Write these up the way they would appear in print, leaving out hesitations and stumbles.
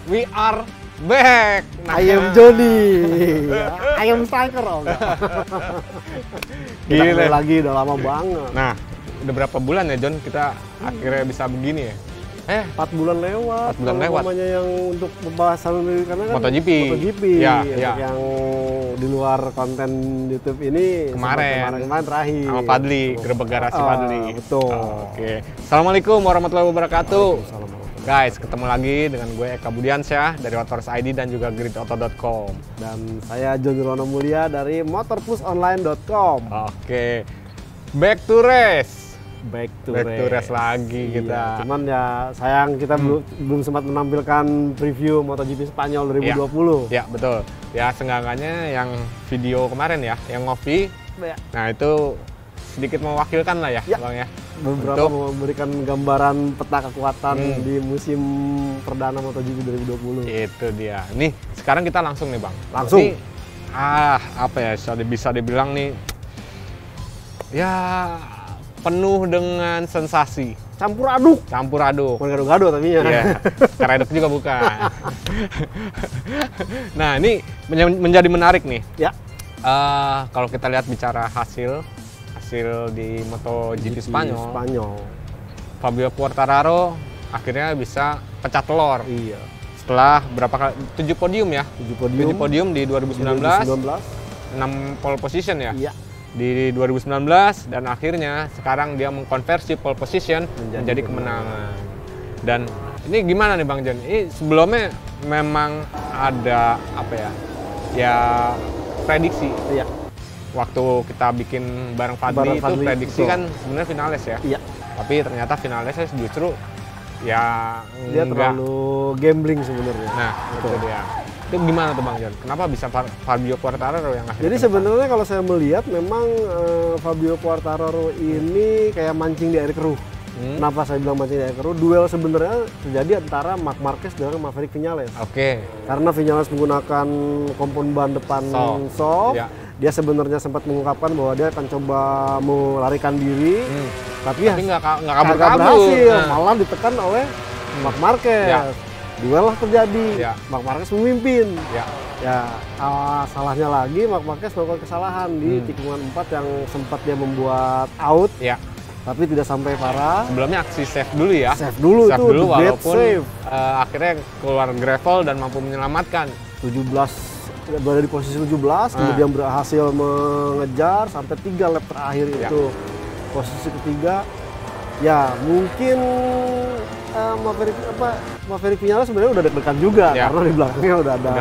we are back. Nah, I am Jody. I am striker. Gila lagi, udah lama banget. Nah, udah berapa bulan ya John kita akhirnya bisa begini ya? 4 bulan lewat. 4 bulan lewat. Namanya yang untuk pembahasan karena kan MotoGP. Ya. Ya. Yang di luar konten YouTube ini kemarin terakhir. sama Fadli, Grebek Garasi Fadli. Betul. Oke. Assalamualaikum warahmatullahi wabarakatuh. Waalaikumsalam. Guys, ketemu lagi dengan gue Eka Budiansyah dari Motors ID dan juga gridauto.com. Dan saya John Rono Mulia dari motorplusonline.com. Oke. Back to race. Back to race lagi kita. Cuman ya sayang kita belum sempat menampilkan preview MotoGP Spanyol 2020. Ya, betul. Ya, seenggaknya yang video kemarin ya, yang ngopi. Ya. Nah, itu sedikit mewakilkan lah ya, Bang ya. Beberapa memberikan gambaran peta kekuatan di musim perdana MotoGP 2020. Itu dia. Nih, sekarang kita langsung nih, Bang. Langsung. Ini, apa ya, bisa dibilang nih, ya penuh dengan sensasi. Campur aduk. Bukan gado-gado tapi ya. Iya, keredok juga bukan. Nah, ini menjadi menarik nih. Ya. Kalau kita lihat bicara hasil di MotoGP Spanyol, Fabio Quartararo akhirnya bisa pecah telur. Iya. Setelah berapa kali? 7 podium ya? 7 podium di 2019. 6 pole position ya? Iya. Di 2019 dan akhirnya sekarang dia mengkonversi pole position menjadi kemenangan. Dan ini gimana nih Bang John? Ini sebelumnya memang ada apa ya? Ya prediksi. Iya. Waktu kita bikin bareng Fadli itu prediksi betul. Kan sebenarnya finalis ya. Iya. Tapi ternyata finalisnya justru ya dia terlalu gambling sebenarnya. Nah, itu dia. Itu gimana tuh Bang John? Kenapa bisa Fabio Quartararo yang akhirnya? Jadi sebenarnya kalau saya melihat memang Fabio Quartararo ini kayak mancing di air keruh. Kenapa saya bilang mancing di air keruh? Duel sebenarnya terjadi antara Marc Marquez dengan Maverick Viñales. Oke. Karena Viñales menggunakan kompon ban depan soft. Ya. Dia sebenarnya sempat mengungkapkan bahwa dia akan coba melarikan diri, tapi nggak berhasil. Malah ditekan oleh Marc Marquez. Ya. Duel lah terjadi, Marc Marquez memimpin. Salahnya lagi Marc Marquez melakukan kesalahan di tikungan 4 yang sempat dia membuat out, tapi tidak sampai parah. Sebelumnya aksi save dulu ya. Save dulu walaupun akhirnya keluar gravel dan mampu menyelamatkan. 17 berada di posisi 17, kemudian berhasil mengejar sampai 3 lap terakhir itu posisi ketiga. Ya mungkin Maverick Viñales sebenarnya udah deg-degan juga karena di belakangnya udah ada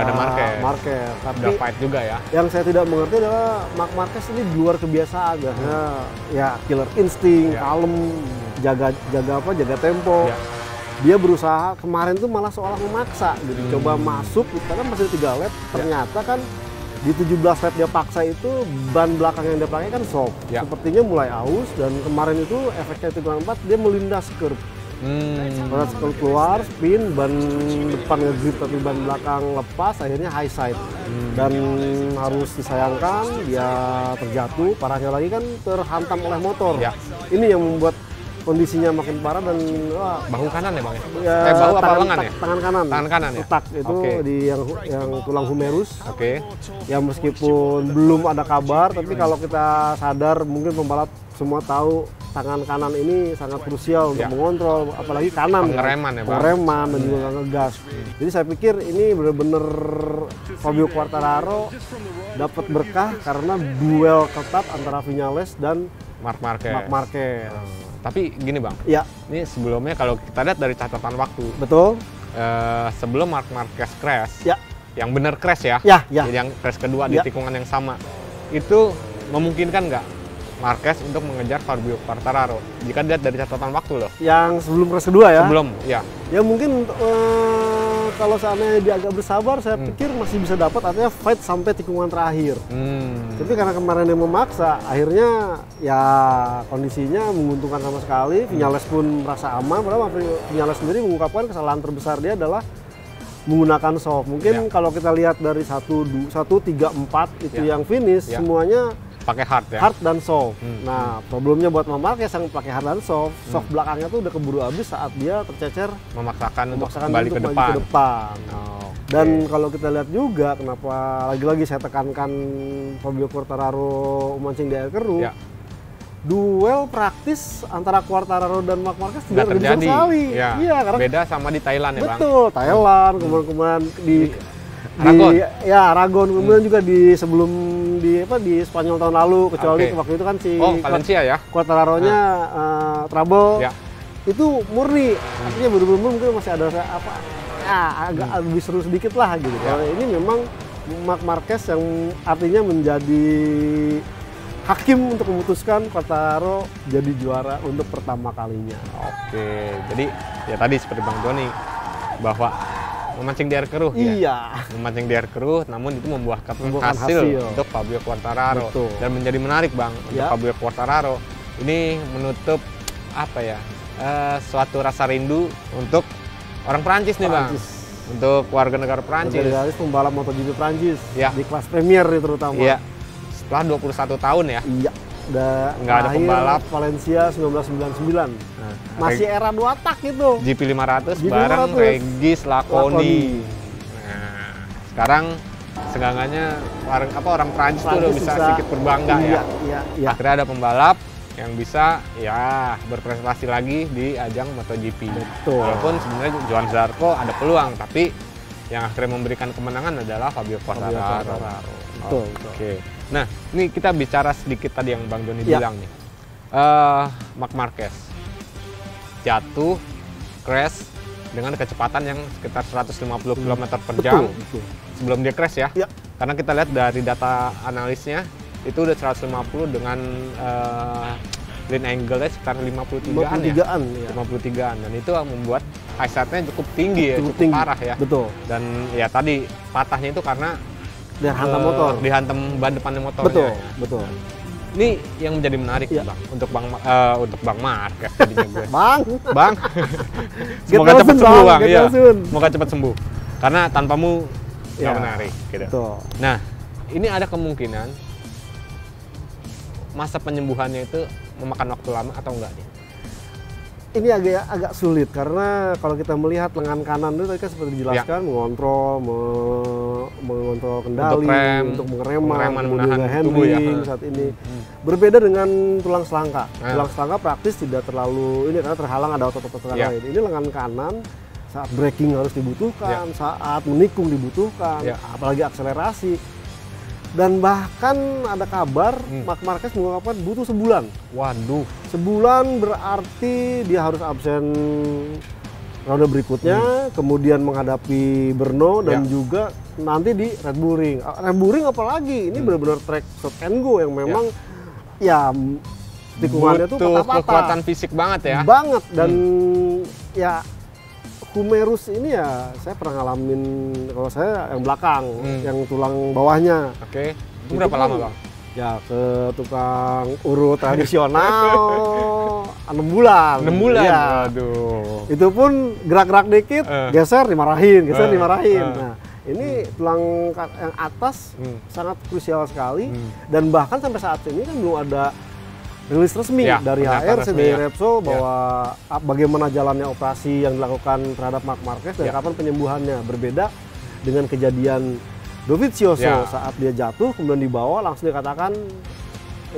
Marquez. Tapi udah fight juga ya. Yang saya tidak mengerti adalah Marc Marquez ini di luar kebiasaan ya killer insting, kalem, jaga tempo. Dia berusaha kemarin tuh malah seolah memaksa gitu, coba masuk, kita kan masih 3 lap, ternyata kan di 17 lap dia paksa itu ban belakang yang dia pakai kan soft. Sepertinya mulai aus dan kemarin itu efeknya tikungan 4 dia melindas curb. Keluar, spin, ban depan nge-grip tapi ban belakang lepas, akhirnya high side. Dan harus disayangkan dia terjatuh, parahnya lagi kan terhantam oleh motor. Ini yang membuat kondisinya makin parah dan bahu kanan ya Bang ya? Bahu apa lengan ya? Tangan kanan ya? Retak itu di yang tulang humerus. Ya meskipun belum ada kabar, tapi kalau kita sadar mungkin pembalap semua tahu tangan kanan ini sangat krusial untuk mengontrol, apalagi kanan. Pengereman dan juga ngegas. Jadi saya pikir ini benar-benar Fabio Quartararo dapat berkah karena duel ketat antara Viñales dan Marc Marquez. Tapi gini Bang, ini sebelumnya kalau kita lihat dari catatan waktu, betul. Sebelum Marc Marquez crash, yang benar crash yang crash kedua di tikungan yang sama, itu memungkinkan nggak Marquez untuk mengejar Fabio Quartararo? Jika dilihat dari catatan waktu loh. Yang sebelum crash kedua ya? Sebelum, ya. Ya mungkin kalau seandainya dia agak bersabar, saya pikir masih bisa dapat, artinya fight sampai tikungan terakhir. Tapi karena kemarin dia memaksa, akhirnya ya kondisinya menguntungkan sama sekali. Viñales pun merasa aman, padahal Viñales sendiri mengungkapkan kesalahan terbesar dia adalah menggunakan soft. Mungkin kalau kita lihat dari 1, 2, 1, 3, 4 itu yang finish, semuanya pakai hard ya. Hard dan soft. Nah, problemnya buat Marc Marquez yang pakai hard dan soft, soft belakangnya tuh udah keburu habis saat dia tercecer Memaksakan untuk kembali ke depan. Dan kalau kita lihat juga kenapa lagi-lagi saya tekankan Fabio Quartararo memancing di air keruh. Ya. Duel praktis antara Quartararo dan Marc Marquez tidak terjadi sekali. Ya. Iya, karena beda sama di Thailand ya, Bang. betul, Thailand, kemudian di Aragon. Aragon, kemudian juga di sebelum di Spanyol tahun lalu, kecuali waktu itu kan si Valencia ya. Quartararo-nya trouble. Ya. Itu murni, artinya benar-benar mungkin masih ada apa? Agak lebih seru sedikit lah gitu. Kalau ini memang Marc Marquez yang artinya menjadi hakim untuk memutuskan Quartararo jadi juara untuk pertama kalinya. Oke, jadi ya tadi seperti Bang Joni bahwa memancing di air keruh ya. Memancing di air keruh, namun itu membuahkan hasil untuk Fabio Quartararo. Betul. Dan menjadi menarik, Bang, untuk Fabio Quartararo. Ini menutup apa ya? Suatu rasa rindu untuk orang Prancis nih, Bang. Untuk warga negara Prancis. Pembalap MotoGP Prancis di kelas Premier terutama. Iya. Setelah 21 tahun ya. Iya. Nggak ada pembalap. Valencia 1999. Masih era 2 tak itu. GP 500 bareng Regis Laconi. Nah, sekarang seenggaknya orang Prancis tuh udah bisa sedikit berbangga ya. Akhirnya ada pembalap yang bisa ya berprestasi lagi di ajang MotoGP. Betul. Walaupun sebenarnya Johan Zarco ada peluang, tapi yang akhirnya memberikan kemenangan adalah Fabio Quartararo. Betul. Oke. Nah, ini kita bicara sedikit tadi yang Bang Joni bilang nih. Marc Marquez jatuh, crash dengan kecepatan yang sekitar 150 km per jam sebelum dia crash ya. Karena kita lihat dari data analisnya itu udah 150 dengan lean angle-nya sekitar 53-an ya. 53-an, dan itu membuat high side-nya cukup tinggi ya, cukup parah ya. Betul. Dan ya tadi patahnya itu karena dihantam motor, dihantam ban depannya motornya. Betul. Ini yang menjadi menarik Bang untuk Bang Marquez tadinya gue. Bang. Semoga cepat sembuh, Bang. Iya. Semoga cepat sembuh. Karena tanpamu nggak menarik gitu. Betul. Nah, ini ada kemungkinan masa penyembuhannya itu memakan waktu lama atau enggak nih? Ini agak sulit karena kalau kita melihat lengan kanan itu tadi kan seperti dijelaskan mengontrol kendali, untuk mengereman, menahan handling saat ini. Berbeda dengan tulang selangka. Tulang selangka praktis tidak terlalu ini karena terhalang ada otot-otot lain. Ini lengan kanan saat braking harus dibutuhkan, saat menikung dibutuhkan, apalagi akselerasi. Dan bahkan ada kabar Marc Marquez mengungkapkan butuh sebulan. Waduh. Sebulan berarti dia harus absen ronde berikutnya, kemudian menghadapi Brno dan juga nanti di Red Bull Ring. Red Bull Ring apalagi, ini benar-benar track stop and go yang memang tikungannya tuh patah-patah. Kekuatan fisik banget ya. Banget, dan humerus ini saya pernah ngalamin, kalau saya yang belakang, yang tulang bawahnya. Oke. Itu berapa lama, Bang? Ya ke tukang urut tradisional 6 bulan. 6 bulan? Ya. Waduh. Itu pun gerak-gerak dikit, geser dimarahin. Nah, ini tulang yang atas sangat krusial sekali, dan bahkan sampai saat ini kan belum ada rilis resmi dari HR, dari Repsol bahwa bagaimana jalannya operasi yang dilakukan terhadap Marc Marquez dan kapan penyembuhannya. Berbeda dengan kejadian Dovizioso saat dia jatuh kemudian dibawa langsung dikatakan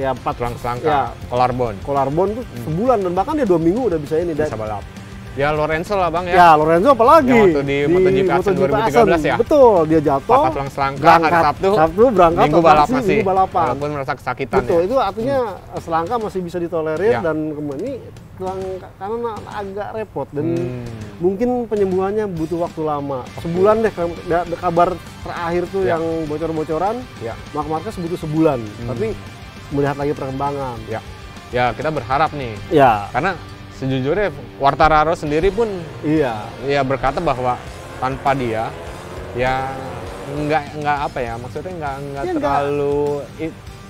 4 tulang selangka, collarbone itu sebulan, dan bahkan dia 2 minggu udah bisa balap. Ya Lorenzo lah, Bang ya. Ya Lorenzo apalagi. Yang waktu di MotoGP Asen 2013 ya. Betul, dia jatuh. Patah tulang selangka hari Sabtu berangkat, Minggu balapan. Walaupun merasa kesakitan. Betul, itu artinya selangka masih bisa ditolerir dan kemudian ini tulang kanan agak repot dan mungkin penyembuhannya butuh waktu lama. Sebulan deh, kabar terakhir tuh yang bocor-bocoran. Marc Marquez butuh sebulan. Tapi melihat lagi perkembangan. Ya, kita berharap nih. Karena sejujurnya Quartararo sendiri pun berkata bahwa tanpa dia nggak apa ya, maksudnya nggak terlalu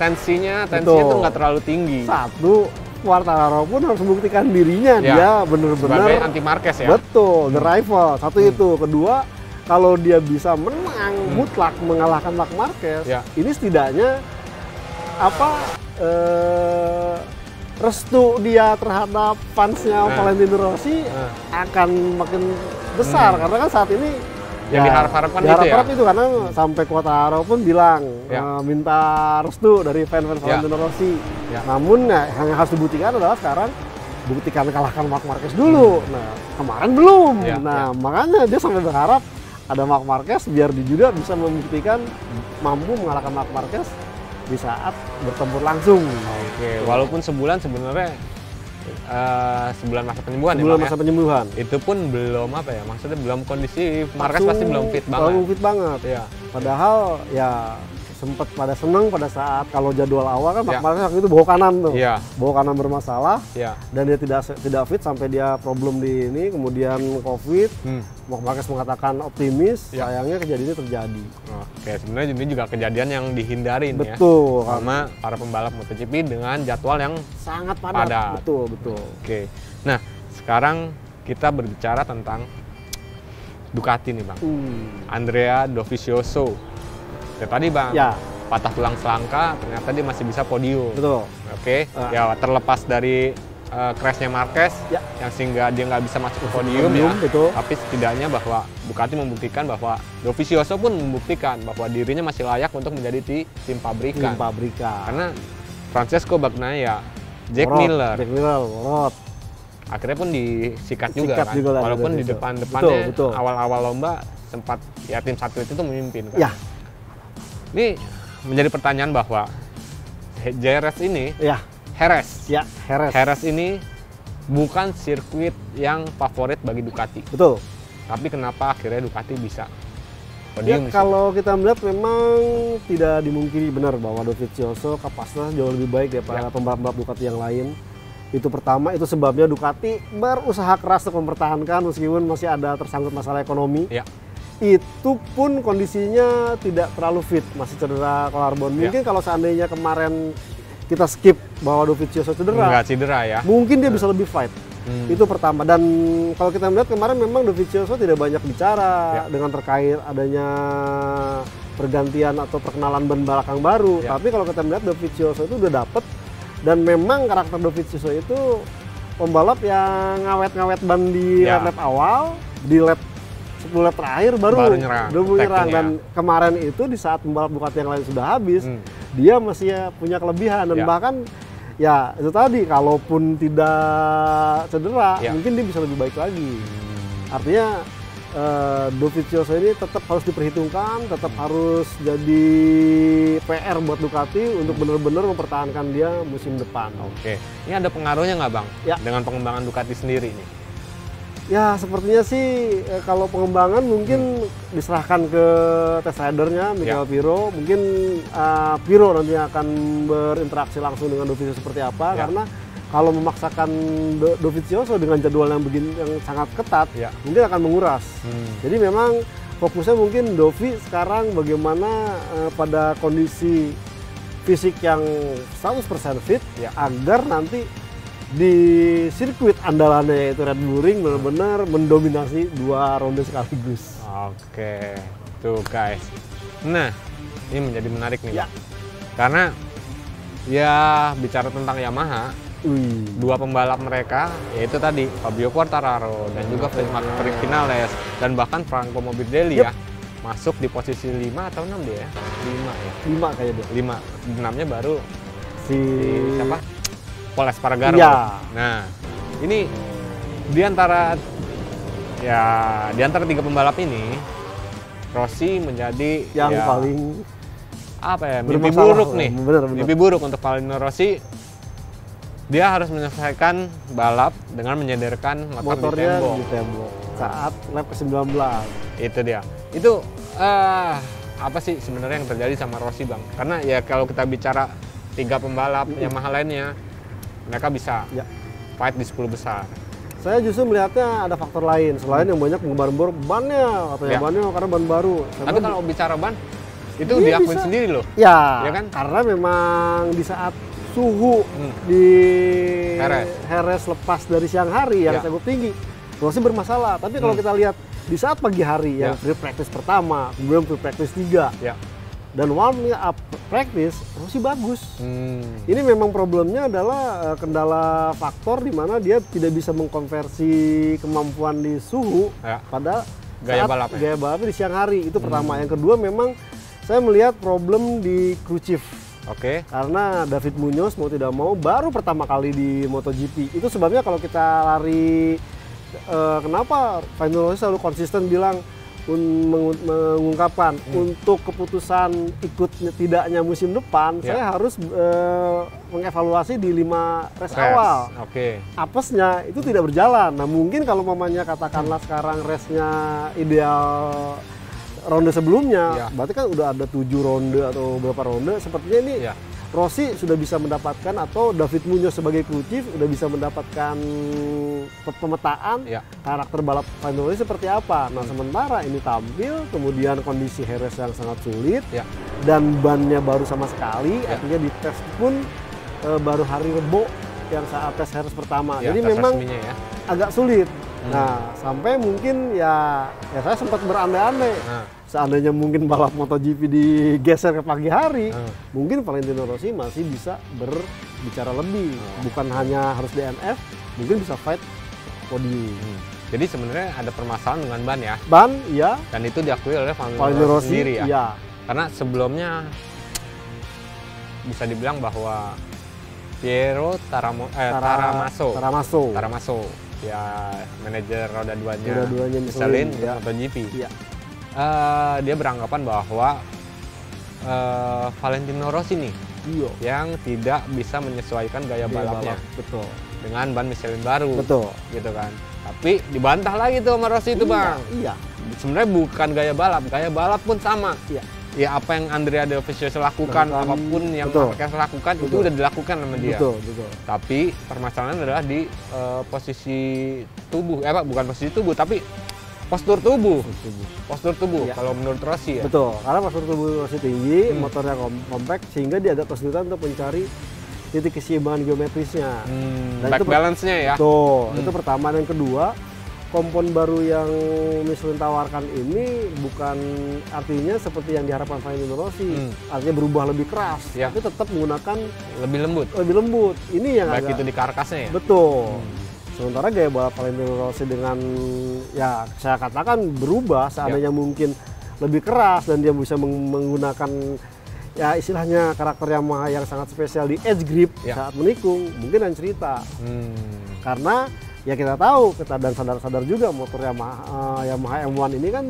tensinya tuh nggak terlalu tinggi. Satu, Quartararo pun harus membuktikan dirinya dia benar-benar sebagai anti Marquez ya. Betul, the rival. Satu itu. Kedua, kalau dia bisa menang mutlak mengalahkan Marc Marquez, ini setidaknya apa restu dia terhadap fansnya Valentino Rossi akan makin besar karena kan saat ini yang diharap-harapkan itu ya. Itu karena sampai Quartararo pun bilang minta restu dari fans Valentino Rossi. Namun yang harus dibuktikan adalah sekarang buktikan kalahkan Marc Marquez dulu. Nah, kemarin belum. Makanya dia sampai berharap ada Marc Marquez biar dia juga bisa membuktikan mampu mengalahkan Marc Marquez di saat bertempur langsung. Oke, walaupun sebulan sebenarnya sebulan masa penyembuhan sebulan masa penyembuhan. Itu pun belum apa ya, maksudnya belum kondisi Marquez pasti belum fit banget. Belum fit banget. Ya. Padahal ya sempat pada seneng pada saat kalau jadwal awal kan Marquez waktu itu bawa kanan tuh. Bawa kanan bermasalah. Dan dia tidak fit sampai dia problem di ini, kemudian Covid. Marquez mengatakan optimis, sayangnya kejadian ini terjadi. Oke, sebenarnya ini juga kejadian yang dihindarin. Betul, sama para pembalap MotoGP dengan jadwal yang sangat padat. Betul. Oke. Nah, sekarang kita berbicara tentang Ducati nih, Bang. Andrea Dovizioso. Ya, tadi Bang, patah tulang selangka, ternyata dia masih bisa podium. Betul. Oke, ya terlepas dari crashnya Marquez, yang sehingga dia nggak bisa masuk ke podium ya. Betul. Tapi setidaknya bahwa Ducati membuktikan bahwa Dovizioso pun membuktikan bahwa dirinya masih layak untuk menjadi tim pabrikan. Karena Francesco Bagnaia, Jack Miller, akhirnya pun disikat juga kan. Walaupun di depannya awal-awal lomba sempat ya tim satelit itu memimpin kan. Ini menjadi pertanyaan bahwa JRS ini, Jerez ini bukan sirkuit yang favorit bagi Ducati. Betul. Tapi kenapa akhirnya Ducati bisa podium? Kalau kita melihat memang tidak dimungkiri benar bahwa Dovizioso kapasitasnya jauh lebih baik daripada pembalap Ducati yang lain. Itu pertama, itu sebabnya Ducati berusaha keras untuk mempertahankan meskipun masih ada tersangkut masalah ekonomi. Itu pun kondisinya tidak terlalu fit, masih cedera collarbone. Mungkin kalau seandainya kemarin kita skip bahwa Dovizioso cedera ya, mungkin dia bisa lebih fight. Itu pertama. Dan kalau kita melihat kemarin memang Dovizioso tidak banyak bicara dengan terkait adanya pergantian atau perkenalan ban belakang baru. Tapi kalau kita melihat Dovizioso itu udah dapet, dan memang karakter Dovizioso itu pembalap yang ngawet-ngawet ban di lap awal, di lap 10 lap terakhir baru nyerang. Dan kemarin itu di saat pembalap Ducati yang lain sudah habis, dia masih punya kelebihan. Dan bahkan ya itu tadi, kalaupun tidak cedera, mungkin dia bisa lebih baik lagi. Artinya Dovizioso ini tetap harus diperhitungkan, tetap harus jadi PR buat Ducati untuk benar-benar mempertahankan dia musim depan. Oke, ini ada pengaruhnya nggak Bang dengan pengembangan Ducati sendiri nih? Ya sepertinya sih kalau pengembangan mungkin diserahkan ke test ridernya Michael Pirro. Mungkin Pirro nanti akan berinteraksi langsung dengan Dovizioso seperti apa, karena kalau memaksakan Dovizioso dengan jadwal yang begini yang sangat ketat, mungkin akan menguras. Jadi memang fokusnya mungkin Dovi sekarang bagaimana pada kondisi fisik yang 100% fit, agar nanti di sirkuit andalannya yaitu Red Bull Ring benar-benar mendominasi 2 ronde sekaligus. Oke, tuh guys. Nah, ini menjadi menarik nih, karena ya bicara tentang Yamaha, 2 pembalap mereka yaitu tadi Fabio Quartararo dan juga Felipe Vinales dan bahkan Franco Morbidelli masuk di posisi 5 atau 6 dia ya? 5 kayaknya dia. 5. 6-nya baru si siapa? Pol Espargaro. Nah, ini di antara 3 pembalap ini, Rossi menjadi yang paling mimpi buruk nih. Mimpi buruk untuk Valentino Rossi. Dia harus menyelesaikan balap dengan menyederkan motornya di tembok saat lap ke-19. Itu dia. Itu apa sih sebenarnya yang terjadi sama Rossi, Bang? Karena ya kalau kita bicara 3 pembalap Yamaha lainnya, mereka bisa fight di 10 besar. Saya justru melihatnya ada faktor lain selain yang banyak menggembar-gembor bannya, katanya bannya karena ban baru. Tapi kalau bicara ban, itu diakuin sendiri loh. Ya kan? Karena memang di saat suhu di Jerez lepas dari siang hari yang cukup tinggi, Rossi bermasalah. Tapi kalau kita lihat di saat pagi hari yang free practice pertama, kemudian free practice 3, Dan warming up practice Rossi bagus. Ini memang problemnya adalah kendala faktor di mana dia tidak bisa mengkonversi kemampuan di suhu pada gaya balapnya di siang hari. Itu pertama. Yang kedua memang saya melihat problem di crew chief. Karena David Munoz mau tidak mau baru pertama kali di MotoGP. Itu sebabnya kalau kita lari, kenapa Valentino Rossi selalu konsisten bilang mengungkapkan untuk keputusan ikut tidaknya musim depan, saya harus mengevaluasi di 5 race awal. Apesnya itu tidak berjalan. Nah mungkin kalau mamanya katakanlah sekarang race-nya ideal ronde sebelumnya, berarti kan udah ada 7 ronde atau berapa ronde, sepertinya ini Rossi sudah bisa mendapatkan, atau David Munoz sebagai crew chief udah bisa mendapatkan pemetaan karakter balap Valentino Rossi seperti apa. Nah sementara ini tampil, kemudian kondisi Jerez yang sangat sulit, dan bannya baru sama sekali, artinya di tes pun baru hari Rebo yang saat tes Jerez pertama. Jadi memang agak sulit. Nah sampai mungkin ya saya sempat berandai-andai. Seandainya mungkin balap MotoGP digeser ke pagi hari, mungkin Valentino Rossi masih bisa berbicara lebih. Bukan hanya harus DNF, mungkin bisa fight podium. Jadi sebenarnya ada permasalahan dengan ban ya? Ban, iya. Dan itu diakui oleh Valentino Rossi sendiri ya? Iya. Karena sebelumnya bisa dibilang bahwa Piero Taramaso, ya manajer roda duanya Michelin MotoGP. Dia beranggapan bahwa Valentino Rossi nih yang tidak bisa menyesuaikan gaya balapnya dengan ban Michelin baru, gitu kan. Tapi dibantah lagi tuh sama Rossi itu, Bang. Sebenarnya bukan gaya balap pun sama. Ya apa yang Andrea Dovizioso lakukan, apapun yang Marquez lakukan itu udah dilakukan sama dia. Tapi permasalahan adalah di posisi tubuh, bukan posisi tubuh, tapi postur tubuh. Kalau menurut Rossi ya. Karena postur tubuh Rossi tinggi, motornya compact, sehingga dia agak kesulitan untuk mencari titik keseimbangan geometrisnya. Back balance-nya ya. Itu pertama. Dan kedua, kompon baru yang Michelin tawarkan ini bukan artinya seperti yang diharapkan Valentino Rossi, artinya berubah lebih keras, tapi tetap menggunakan lebih lembut. Ini yang baik itu di karkasnya ya. Sementara gaya balap Valentino Rossi dengan, ya saya katakan berubah, seandainya mungkin lebih keras dan dia bisa menggunakan ya istilahnya karakter Yamaha yang sangat spesial di edge grip saat menikung, mungkin lain cerita. Karena ya kita tahu, dan sadar juga motor Yamaha M1 ini kan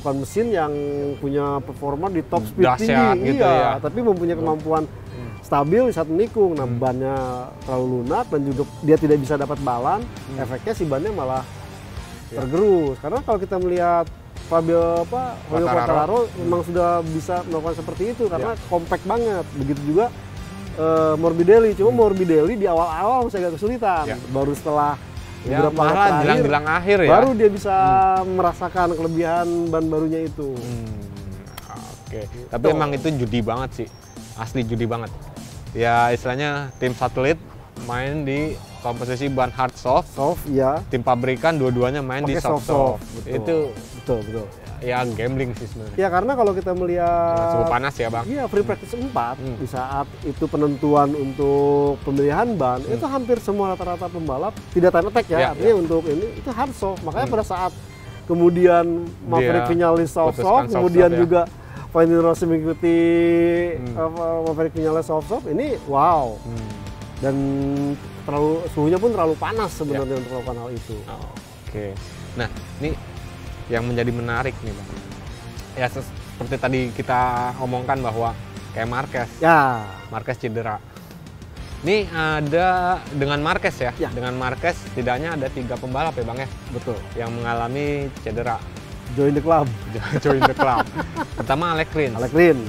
bukan mesin yang punya performa di top speed tinggi, gitu ya. Tapi mempunyai kemampuan stabil saat menikung. Nah bannya terlalu lunak dan juga dia tidak bisa dapat balan, efeknya si bannya malah tergerus. Karena kalau kita melihat Fabio Quartararo memang sudah bisa melakukan seperti itu karena compact banget. Begitu juga Morbidelli, cuma Morbidelli di awal-awal masih agak kesulitan. Baru setelah beberapa terakhir, akhir ya, baru dia bisa merasakan kelebihan ban barunya itu. Tapi emang itu judi banget sih, asli judi banget. Ya istilahnya tim satelit main di komposisi ban hard soft, tim pabrikan dua-duanya main di soft. Itu betul. Ya gambling sih sebenarnya. Ya karena kalau kita melihat cukup panas ya, Bang. Iya, free practice 4 di saat itu penentuan untuk pemilihan ban, itu hampir semua rata-rata pembalap tidak time attack ya, artinya untuk ini itu hard soft. Makanya pada saat kemudian Maverick Vinales soft, kemudian juga Valentino Rossi mengikuti Maverick Vinales soft, ini wow. Dan suhunya pun terlalu panas sebenarnya untuk melakukan hal itu. Nah, ini yang menjadi menarik nih, Bang. Ya seperti tadi kita omongkan bahwa kayak Marquez cedera. Ini ada dengan Marquez ya. Dengan Marquez setidaknya ada 3 pembalap ya, Bang ya. Betul. Yang mengalami cedera. Join the club. Pertama Alex Rins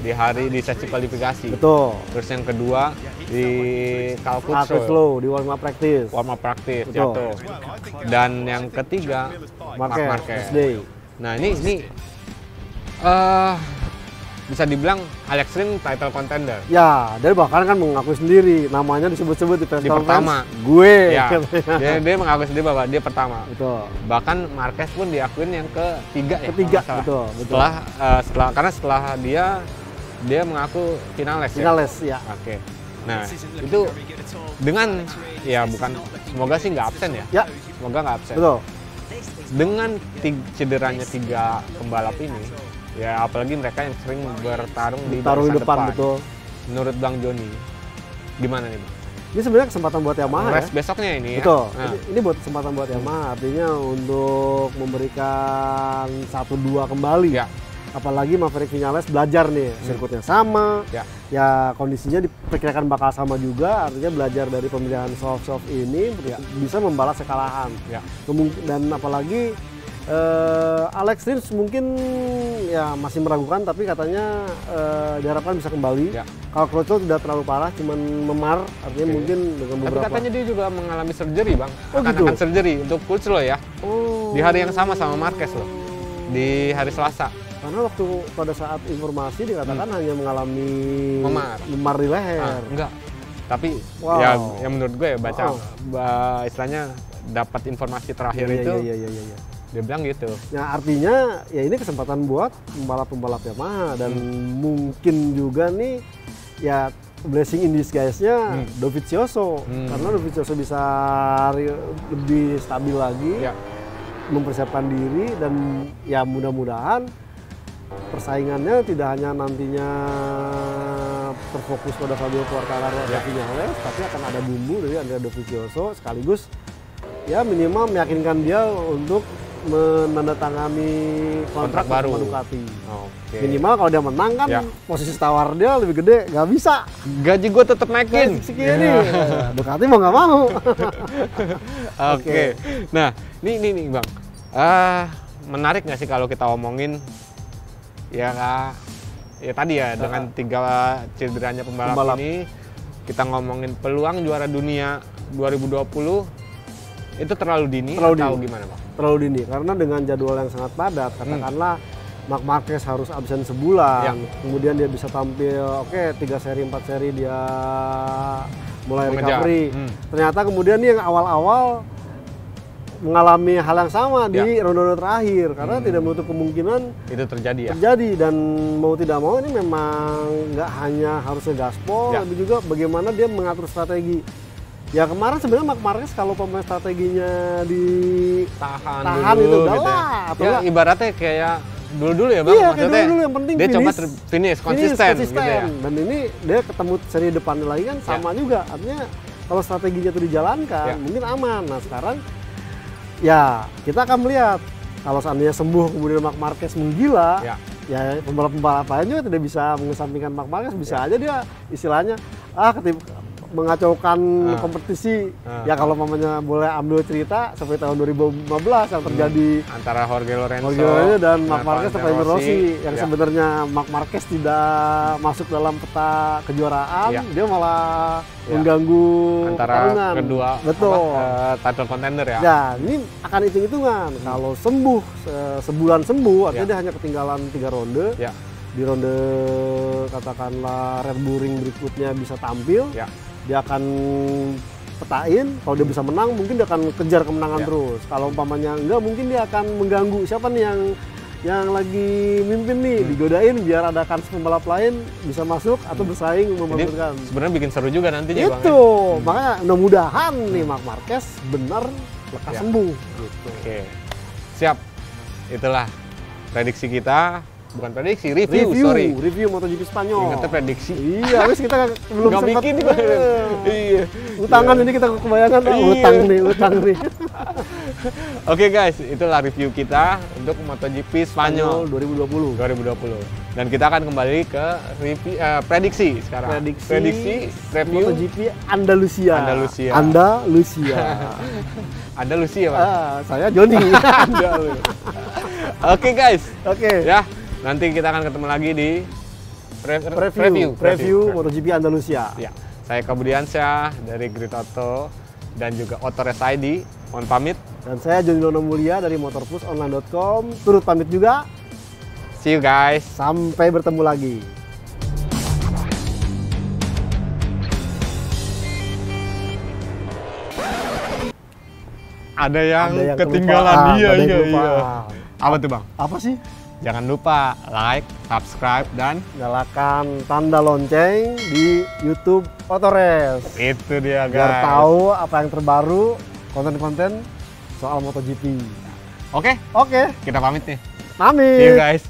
di sesi kualifikasi. Betul. Terus yang kedua di Cal Crutchlow di warm up practice jatuh. Dan yang ketiga Marquez. Day. Nah ini bisa dibilang Alex Rins title contender. Ya, dia bahkan kan mengakui sendiri, namanya disebut-sebut di press Di conference, pertama. gue. Ya, dia mengakui sendiri bahwa dia pertama. Betul. Bahkan Marquez pun diakuin yang ketiga ya. Ketiga, kalau nggak salah. betul. Karena setelah dia mengaku finales ya. Finales, ya. Oke. Nah, itu dengan ya bukan, semoga sih nggak absen ya. Ya, Semoga nggak absen. betul. Dengan cederanya 3 pembalap ini, ya apalagi mereka yang sering bertarung di Taruh di barisan depan, betul. Menurut Bang Joni, gimana nih, Bang? Ini sebenarnya kesempatan buat Yamaha ya. Race besoknya ini ya. Betul. Nah, Ini buat kesempatan buat Yamaha, artinya untuk memberikan 1-2 kembali. ya, Apalagi Maverick Vinales belajar nih, sirkuitnya sama. ya, Ya kondisinya diperkirakan bakal sama juga, artinya belajar dari pemilihan soft ini bisa membalas kekalahan. ya. Dan apalagi Alex Rins mungkin ya masih meragukan, tapi katanya diharapkan bisa kembali. Ya. Kalau Crutchlow tidak terlalu parah, cuman memar, artinya Oke. mungkin dengan Tapi beberapa. katanya dia juga mengalami surgery, Bang. Oh, gitu? Akan surgery untuk Crutchlow ya. Oh. Di hari yang sama Marquez loh. Di hari Selasa. Karena waktu pada saat informasi dikatakan hanya mengalami Memar. di leher. Enggak. Tapi Wow. ya menurut gue ya baca istilahnya dapat informasi terakhir itu Iya. dia bilang gitu. Nah artinya ya ini kesempatan buat pembalap-pembalap Yamaha dan mungkin juga nih ya blessing in disguise-nya Dovizioso karena Dovizioso bisa lebih stabil lagi, Ya. mempersiapkan diri dan ya mudah-mudahan persaingannya tidak hanya nantinya terfokus pada Fabio Quartararo atau Vinales, tapi akan ada bumbu dari Andrea Dovizioso sekaligus ya minimal meyakinkan dia untuk menandatangani kontrak baru sama Ducati. Oke. Minimal kalau dia menang kan Ya. posisi tawar dia lebih gede, nggak bisa. Gaji gue tetap naikin. Segini. Ducati mau nggak mau. Oke. Nah, nih Bang. Menarik nggak sih kalau kita omongin ya tadi ya dengan 3 cederanya pembalap ini kita ngomongin peluang juara dunia 2020 itu terlalu dini atau gimana, Bang? Terlalu dini karena dengan jadwal yang sangat padat, katakanlah Marc Marquez harus absen sebulan, kemudian dia bisa tampil 3 seri 4 seri dia mulai recovery. Ternyata kemudian nih yang awal-awal mengalami hal yang sama di ronde terakhir karena tidak menutup kemungkinan itu terjadi dan mau tidak mau ini memang nggak hanya harusnya gaspol, tapi juga bagaimana dia mengatur strategi. Ya kemarin sebenarnya Marc Marquez kalau pemain strateginya tahan itu dulu udah gitu lah, ya. Ya ibaratnya kayak dulu ya, Bang. Iya, Maksudnya dulu yang penting dia finish, coba finish konsisten gitu ya. Dan ini dia ketemu seri depannya lagi kan sama juga. Artinya kalau strateginya itu dijalankan mungkin aman. Nah sekarang ya kita akan melihat kalau seandainya sembuh kemudian Marc Marquez menggila, ya pembalap-pembalap lain juga tidak bisa mengesampingkan Marc Marquez, bisa aja dia istilahnya mengacaukan kompetisi. Ya kalau mamanya boleh ambil cerita seperti tahun 2015 yang terjadi antara Jorge Lorenzo dan Marc Marquez atau Valentino Rossi yang sebenarnya Marc Marquez tidak masuk dalam peta kejuaraan, dia malah mengganggu antara pertarungan. kedua title contender ya. Ya, ini akan hitung-hitungan. Kalau sembuh sebulan sembuh, artinya dia hanya ketinggalan 3 ronde. Di ronde katakanlah Red Bull Ring berikutnya bisa tampil. Dia akan petain, kalau dia bisa menang mungkin dia akan kejar kemenangan terus. Kalau umpamanya enggak, mungkin dia akan mengganggu siapa nih yang lagi mimpin nih, digodain biar ada kans pembalap lain bisa masuk atau bersaing memperebutkan. Sebenarnya bikin seru juga nantinya, Bang. Itu makanya mudah-mudahan nih Marc Marquez benar lekas sembuh gitu. Oke. Siap. Itulah prediksi kita. Bukan prediksi, review MotoGP Spanyol. Ingatnya prediksi. Iya, wis kita belum nggak sempat. bikin juga. Iya. Utangan ini kita kebayangan utang nih. Oke guys, itulah review kita untuk MotoGP Spanyol 2020. Dan kita akan kembali ke review, prediksi sekarang. Prediksi review MotoGP Andalusia. Andalusia, Pak. Saya Joni. Oke guys. Oke. Ya, nanti kita akan ketemu lagi di preview MotoGP Andalusia. Ya. Saya Kebudiansyah dari Grid Auto dan juga Autorest ID. Mohon pamit. Dan saya Joni Lono Mulia dari motorplusonline.com. Turut pamit juga. See you guys. Sampai bertemu lagi. Ada yang ketinggalan. kelupaan, Iya, ada yang iya, iya. kelupaan. Apa tuh Bang? Apa sih? Jangan lupa like, subscribe, dan Nyalakan tanda lonceng di YouTube Otores. itu dia guys. Biar tahu apa yang terbaru, konten-konten soal MotoGP. Oke, Oke, kita pamit nih. pamit. See you guys.